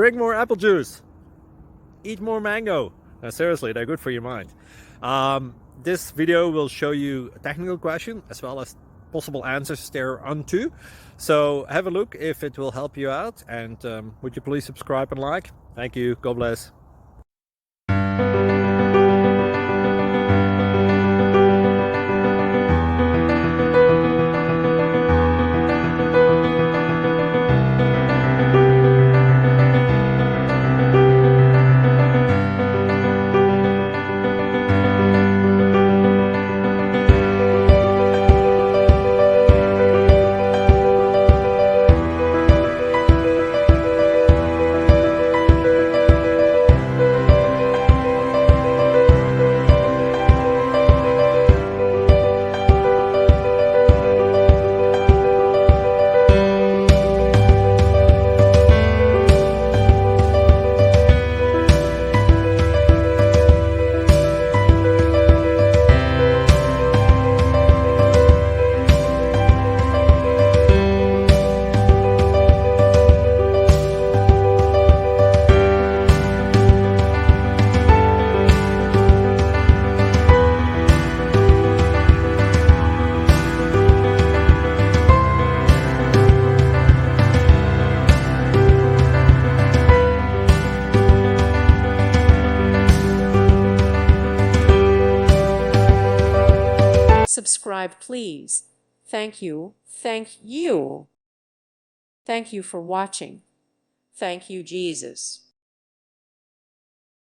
drink more apple juice, eat more mango. Seriously, they're good for your mind. This video will show you a technical question as well as possible answers thereunto. So have a look if it will help you out, and would you please subscribe and like? Thank you. God bless. Subscribe, please. Thank you. Thank you. Thank you for watching. Thank you, Jesus.